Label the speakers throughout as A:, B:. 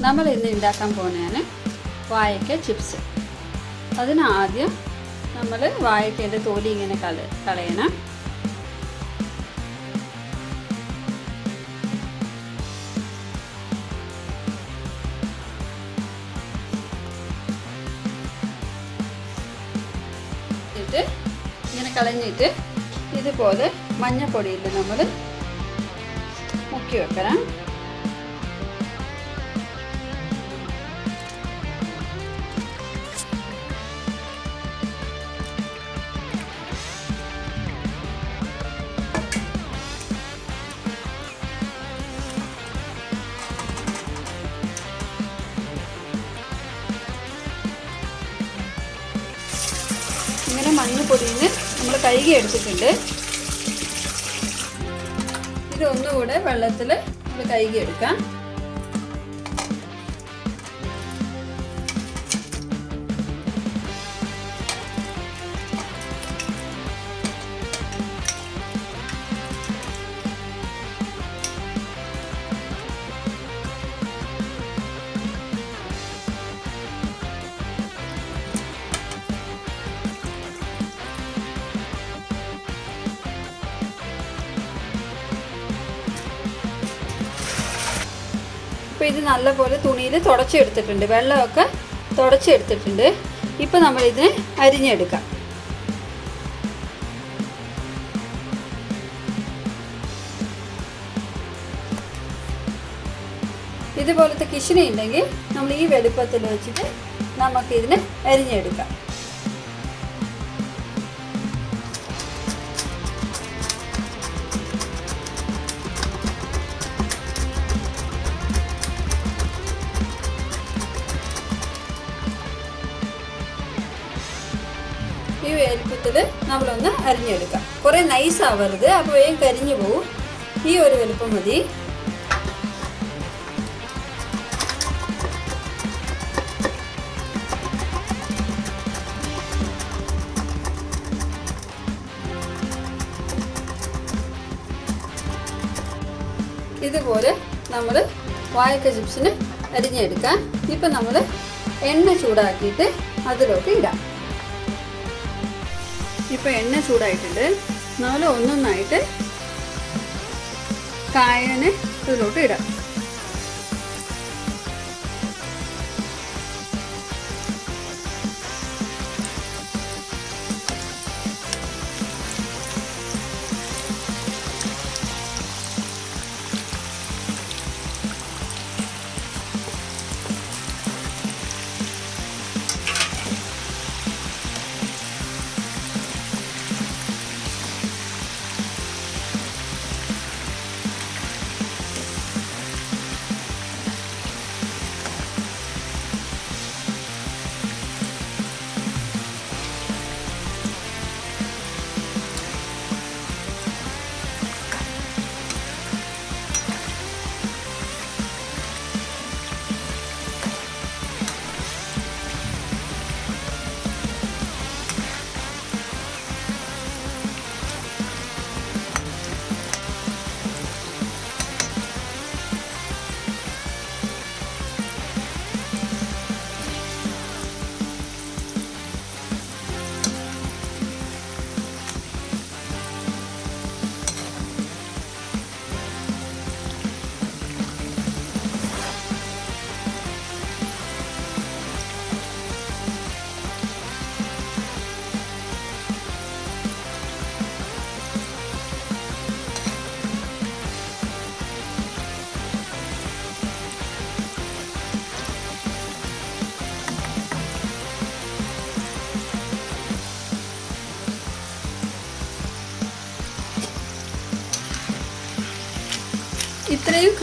A: നമ്മൾ ഇന്ന് ഉണ്ടാക്കാൻ പോകുന്നതാണ് വാഴയ്ക്ക ചിപ്സ്. അതിനാദ്യം നമ്മൾ വാഴയ്ക്കേൻ്റെ തോലി ഇങ്ങനെ കളയണം. ഇങ്ങനെ കളഞ്ഞിട്ട് ഇതുപോലെ മഞ്ഞപ്പൊടിയിൽ നമ്മൾ മുക്കി വെക്കണം. ഇങ്ങനെ മഞ്ഞപ്പൊടിയിൽ നിന്ന് നമ്മൾ കഴുകി എടുത്തിട്ടുണ്ട്. ഇതൊന്നുകൂടെ വെള്ളത്തിൽ നമ്മൾ കഴുകി എടുക്കാം. ഇപ്പോൾ ഇത് നല്ലപോലെ തുണിയിൽ തുടച്ചെടുത്തിട്ടുണ്ട്, വെള്ളമൊക്കെ തുടച്ചെടുത്തിട്ടുണ്ട്. ഇപ്പോൾ നമ്മളിതിനെ അരിഞ്ഞെടുക്കാം. ഇതുപോലത്തെ കിഷ്ണ ഉണ്ടെങ്കിൽ നമ്മൾ ഈ വലുപ്പത്തിൽ വെച്ചിട്ട് നമുക്കിതിനെ അരിഞ്ഞെടുക്കാം. ഈ വലുപ്പത്തിൽ നമ്മളൊന്ന് അരിഞ്ഞെടുക്കാം. കുറേ നൈസ് ആവരുത്, അപ്പോൾ വേഗം കരിഞ്ഞു പോവും. ഈ ഒരു വലുപ്പം മതി. ഇതുപോലെ നമ്മൾ വാഴക്ക ചിപ്സിന് അരിഞ്ഞെടുക്കാം. ഇപ്പം നമ്മൾ എണ്ണ ചൂടാക്കിയിട്ട് അതിലോട്ട് ഇടാം. ഇപ്പോൾ എണ്ണ ചൂടായിട്ടുണ്ട്. നമ്മൾ ഒന്നൊന്നായിട്ട് കായനെ ഇതിലോട്ട് ഇടാം. ഇത്രയും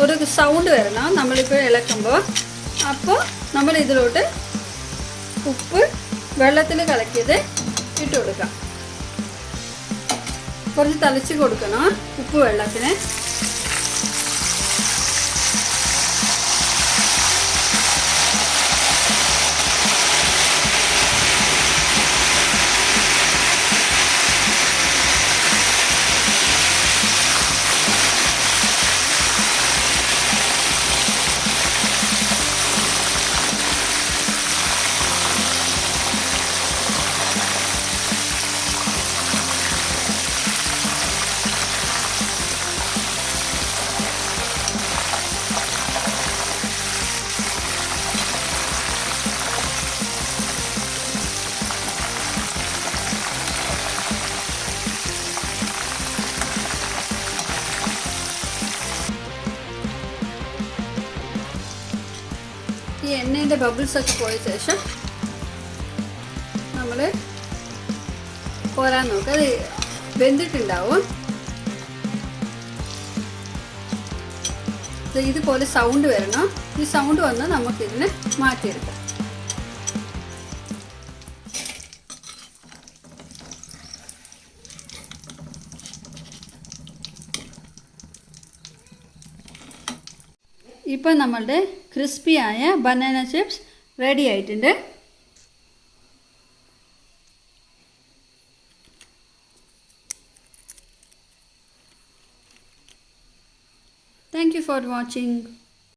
A: ഒരു സൗണ്ട് വരണം നമ്മളിപ്പോൾ ഇളക്കുമ്പോൾ. അപ്പോൾ നമ്മൾ ഇതിലോട്ട് ഉപ്പ് വെള്ളത്തിൽ കലക്കിയത് ഇട്ട് കൊടുക്കാം. കുറച്ച് തളിച്ച് കൊടുക്കണം ഉപ്പ് വെള്ളത്തിന്. ഈ എണ്ണേൻ്റെ ബബിൾസൊക്കെ പോയ ശേഷം നമ്മൾ കോരാൻ നോക്കുക. അത് വെന്തിട്ടുണ്ടാവും. ഇതുപോലെ സൗണ്ട് വരണം. ഈ സൗണ്ട് വന്ന് നമുക്കിതിനെ മാറ്റിയെടുക്കാം. ഇപ്പോൾ നമ്മളുടെ ക്രിസ്പിയായ ബനാന ചിപ്സ് റെഡി ആയിട്ടുണ്ട്. Thank you for watching.